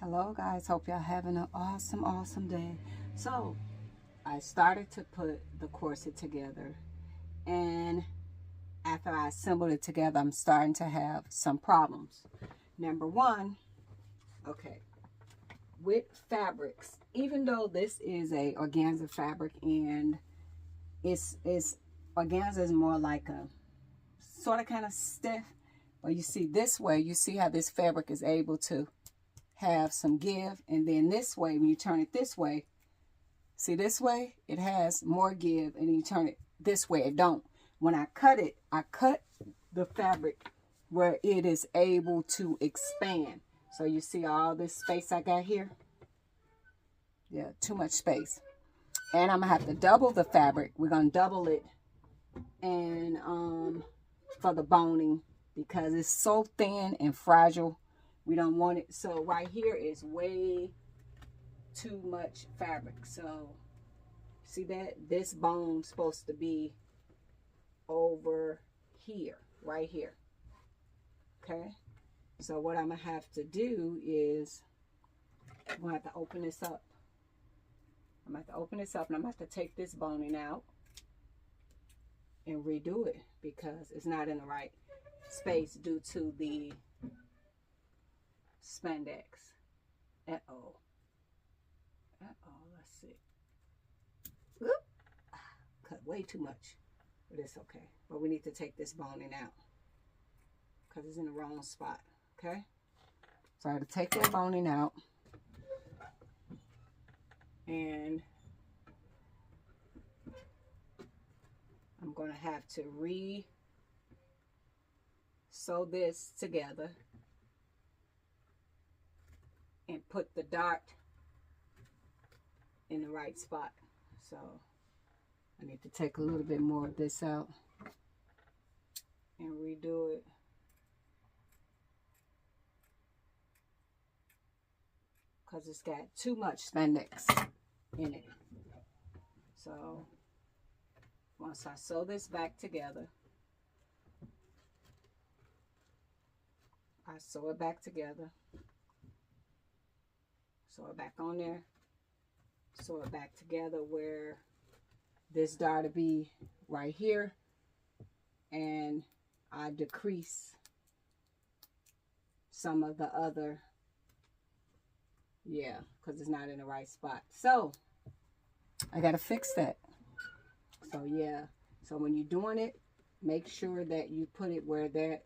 Hello guys, hope y'all having an awesome day. So I started to put the corset together, and after I assembled it together, I'm starting to have some problems. Number one, okay, with fabrics, even though this is a organza fabric and it's organza is more like a sort of kind of stiff, but you see this way, you see how this fabric is able to have some give, and then this way, when you turn it this way, see this way, it has more give, and then you turn it this way, it don't. When I cut it, I cut the fabric where it is able to expand. So you see all this space I got here? Yeah, too much space. And I'm gonna have to double the fabric. We're gonna double it and for the boning, because it's so thin and fragile. We don't want it. So right here is way too much fabric. So see that this bone's supposed to be over here, right here. Okay. So what I'm gonna have to do is I'm gonna have to open this up. I'm gonna have to open this up, and I'm gonna have to take this boning out and redo it because it's not in the right space due to the spandex. Uh-oh, let's see. Whoop. Cut way too much, but it's okay. But we need to take this boning out because it's in the wrong spot, okay? So I have to take that boning out, and I'm going to have to sew this together and put the dart in the right spot. So I need to take a little bit more of this out and redo it. Because it's got too much spandex in it. So once I sew this back together, I sew it back together. Sew it back on there, sew it back together where this dart will be right here, and I decrease some of the other, yeah, because it's not in the right spot. So I gotta fix that. So yeah, so when you're doing it, make sure that you put it where the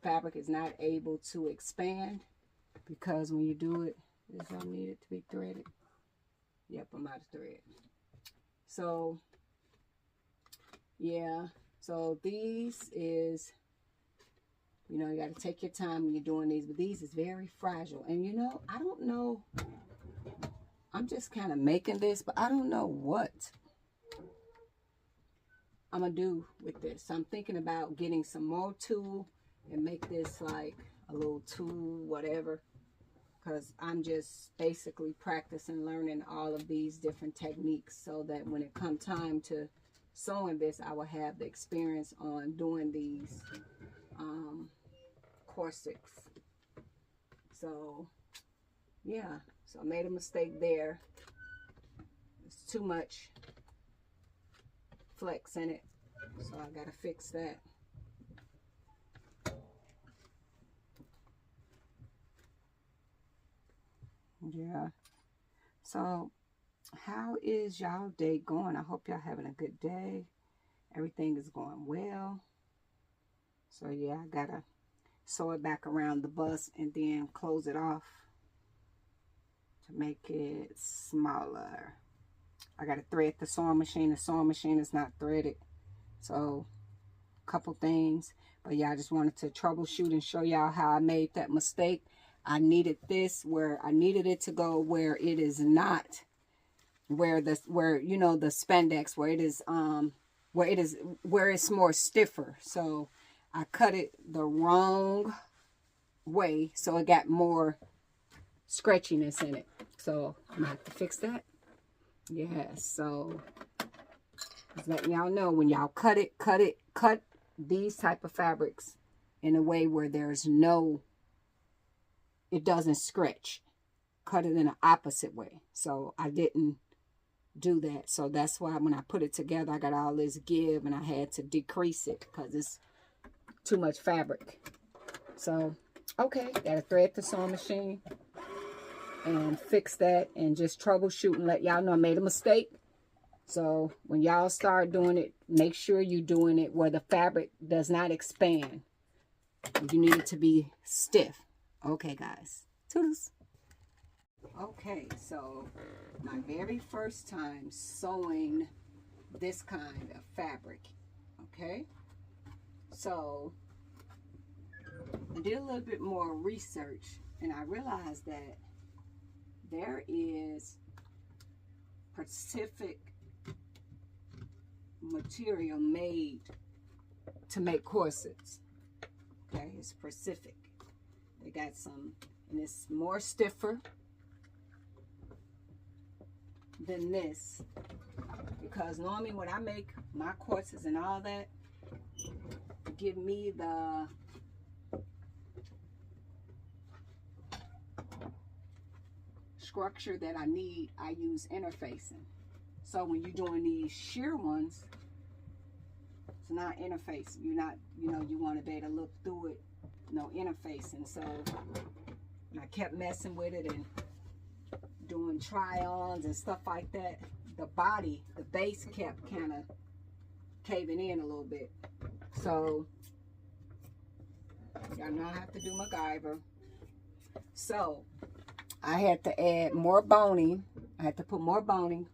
fabric is not able to expand, because when you do it, this don't need it to be threaded. Yep, I'm out of thread. So yeah, so these is, you know, you got to take your time when you're doing these, but these is very fragile. And you know, I don't know, I'm just kind of making this, but I don't know what I'm gonna do with this. I'm thinking about getting some more tulle and make this like a little tulle, whatever. Because I'm just basically practicing learning all of these different techniques so that when it comes time to sewing this, I will have the experience on doing these corsets. So yeah, so I made a mistake there. There's too much flex in it, so I gotta fix that. Yeah. So how is y'all day going? I hope y'all having a good day. Everything is going well. So yeah, I gotta sew it back around the bust and then close it off to make it smaller. I gotta thread the sewing machine. The sewing machine is not threaded. So a couple things. But yeah, I just wanted to troubleshoot and show y'all how I made that mistake. I needed this where I needed it to go where it is not, where you know, the spandex, where it's more stiffer. So I cut it the wrong way, so it got more scratchiness in it. So I'm gonna have to fix that. Yes, so just letting y'all know, when y'all cut these type of fabrics in a way where there's no, it doesn't scratch. cut it in an opposite way. So I didn't do that. So that's why when I put it together, I got all this give, and I had to decrease it because it's too much fabric. So, okay, got to thread the sewing machine and fix that and just troubleshoot and let y'all know I made a mistake. So when y'all start doing it, make sure you're doing it where the fabric does not expand. You need it to be stiff. Okay, guys. Toodles. Okay, so my very first time sewing this kind of fabric. Okay, so I did a little bit more research, and I realized that there is specific material made to make corsets. Okay, it's specific. They got some, and it's more stiffer than this, because normally when I make my corsets and all that, give me the structure that I need, I use interfacing. So when you're doing these sheer ones, it's not interfacing. You're not, you know, you want to be able to look through it, no interfacing. So I kept messing with it and doing try-ons and stuff like that. The body, the base kept kind of caving in a little bit. So y'all know I have to do MacGyver. So I had to add more boning. I had to put more boning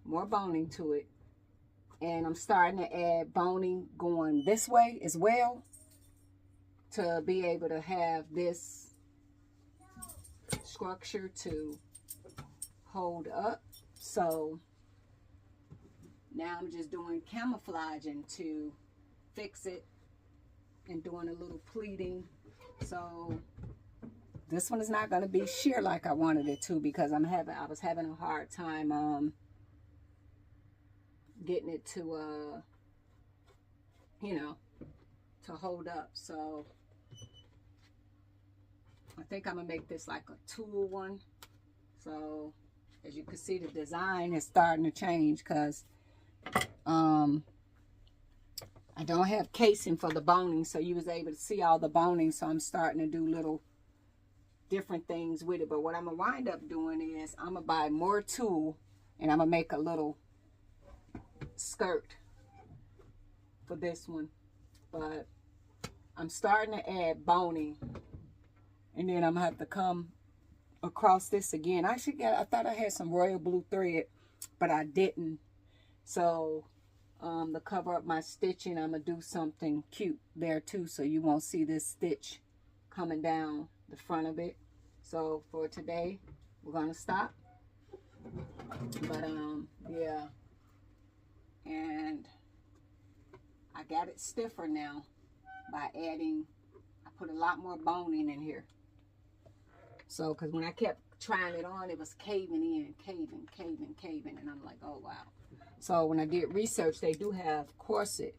to it. And I'm starting to add boning going this way as well to be able to have this structure to hold up. So now I'm just doing camouflaging to fix it and doing a little pleating. So this one is not going to be sheer like I wanted it to, because I was having a hard time getting it to you know, to hold up. So I think I'm gonna make this like a tulle one. So as you can see, the design is starting to change because I don't have casing for the boning, so you was able to see all the boning. So I'm starting to do little different things with it. But what I'm gonna wind up doing is I'm gonna buy more tulle, and I'm gonna make a little skirt for this one. But I'm starting to add boning, and then I'm gonna have to come across this again. I thought I had some royal blue thread, but I didn't. So to cover up my stitching, I'm gonna do something cute there too, so you won't see this stitch coming down the front of it. So for today, we're gonna stop. But yeah, and I got it stiffer now by adding, I put a lot more boning in here. So because when I kept trying it on, it was caving in, caving, and I'm like, oh wow. So when I did research, they do have corset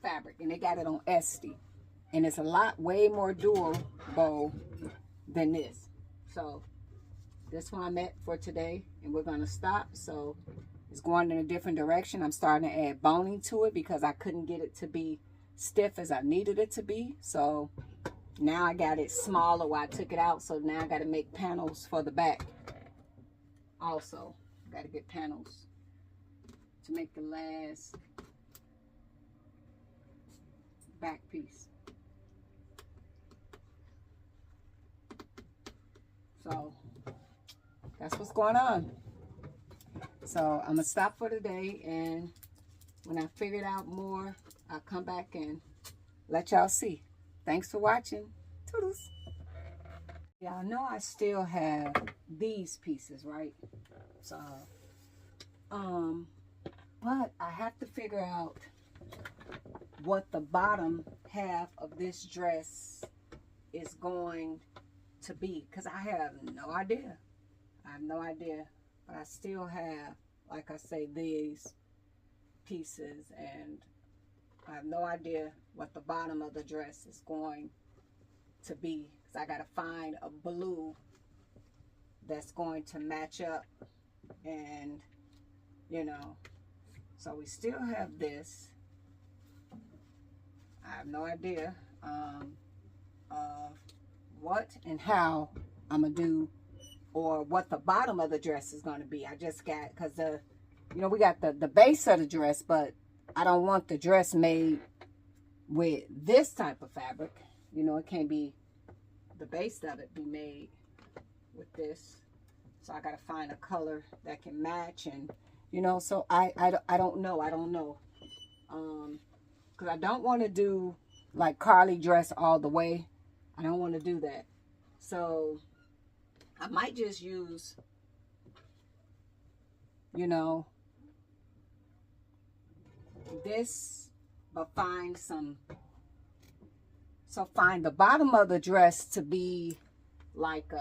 fabric, and they got it on Etsy, and it's a lot way more durable than this. So this one I'm at for today, and we're gonna stop. So it's going in a different direction. I'm starting to add boning to it because I couldn't get it to be stiff as I needed it to be. So now I got it smaller while I took it out. So now I got to make panels for the back. Also, got to get panels to make the last back piece. So that's what's going on. So I'm gonna stop for today, and when I figure it out more, I'll come back and let y'all see. Thanks for watching. Toodles. Y'all know I still have these pieces, right? So but I have to figure out what the bottom half of this dress is going to be, because I have no idea. I have no idea. But I still have, like I say, these pieces, and I have no idea what the bottom of the dress is going to be. because I got to find a blue that's going to match up. And, you know, so we still have this. I have no idea of what and how I'm going to do, or what the bottom of the dress is going to be. I just got, because the, you know, we got the base of the dress, but I don't want the dress made with this type of fabric. You know, it can't be, the base of it be made with this. So I got to find a color that can match. And, you know, so I don't know. Because I don't want to do like Carly dress all the way. I don't want to do that. So I might just use, you know, this, but find some, so find the bottom of the dress to be like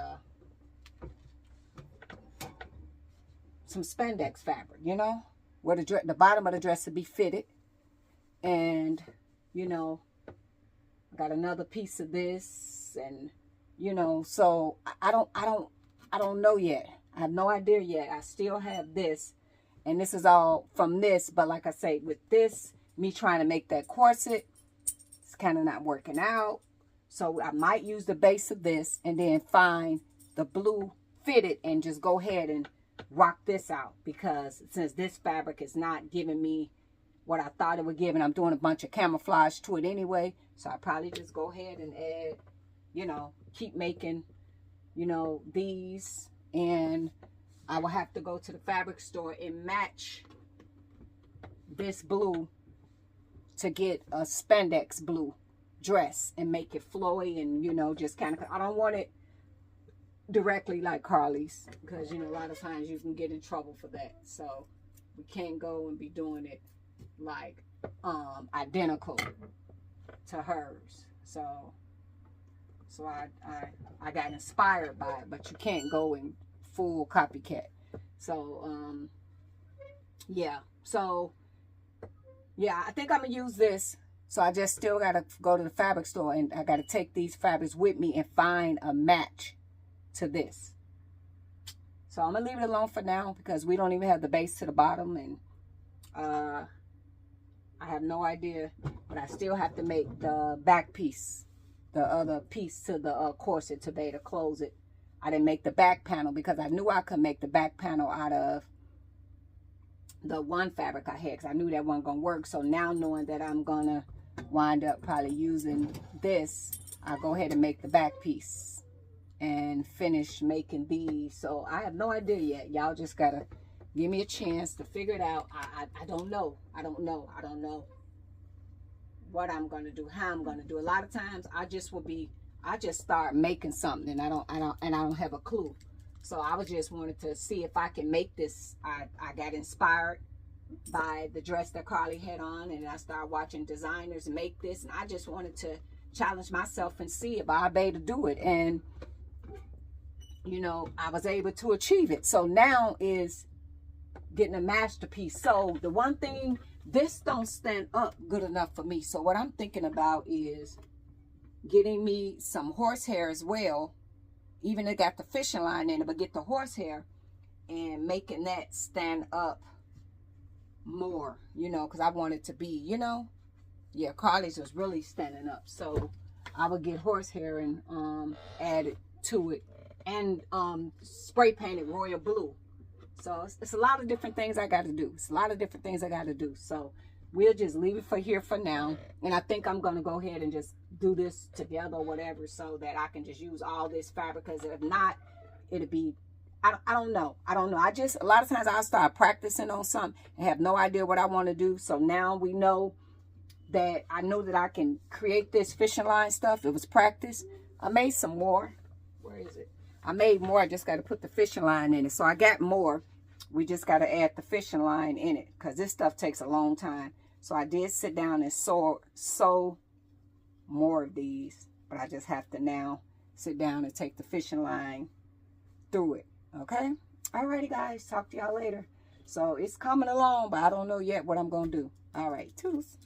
some spandex fabric, you know, where the bottom of the dress to be fitted. And, you know, I got another piece of this, and, you know, so I don't know yet. I have no idea yet. I still have this, and this is all from this, but like I say, with this, me trying to make that corset, it's kind of not working out. So I might use the base of this and then find the blue fitted and just go ahead and rock this out, because since this fabric is not giving me what I thought it would give, and I'm doing a bunch of camouflage to it anyway, so I probably just go ahead and add, you know, keep making, you know, these. And I will have to go to the fabric store and match this blue to get a spandex blue dress and make it flowy, and, you know, just kind of, I don't want it directly like Carly's, because, you know, a lot of times you can get in trouble for that. So we can't go and be doing it like identical to hers. So I got inspired by it, but you can't go in full copycat. So yeah, so yeah, I think I'm gonna use this. So I just still gotta go to the fabric store, and I gotta take these fabrics with me and find a match to this. So I'm gonna leave it alone for now, because we don't even have the base to the bottom, and I have no idea, but I still have to make the back piece, the other piece to the corset to be able to close it. I didn't make the back panel because I knew I could make the back panel out of the one fabric I had, because I knew that wasn't gonna work. So now, knowing that I'm gonna wind up probably using this, I'll go ahead and make the back piece and finish making these. So I have no idea yet. Y'all just gotta give me a chance to figure it out. I don't know. I don't know what I'm gonna do, how I'm gonna do. A lot of times I just start making something, and I don't have a clue. So I just wanted to see if I can make this. I got inspired by the dress that Carly had on, and I started watching designers make this, and I just wanted to challenge myself and see if I'd be able to do it. And, you know, I was able to achieve it. So now is getting a masterpiece. So the one thing, this don't stand up good enough for me. So what I'm thinking about is getting me some horsehair as well. Even it got the fishing line in it, but get the horsehair and making that stand up more, you know, because I want it to be, you know, yeah, Carly's was really standing up. So I would get horsehair and add it to it, and spray painted royal blue. So it's a lot of different things I got to do. It's a lot of different things I got to do. So we'll just leave it for here for now. And I think I'm going to go ahead and just do this together or whatever, so that I can just use all this fabric. Because if not, it'll be, I don't know. I don't know. I just, a lot of times I'll start practicing on something and have no idea what I want to do. So now we know that I know that I can create this fishing line stuff. It was practice. I made some more. Where is it? I made more. I just got to put the fishing line in it. So I got more. We just got to add the fishing line in it, because this stuff takes a long time. So I did sit down and sew more of these, but I just have to now sit down and take the fishing line through it. Okay. Alrighty, guys. Talk to y'all later. So it's coming along, but I don't know yet what I'm going to do. All right. Toodles.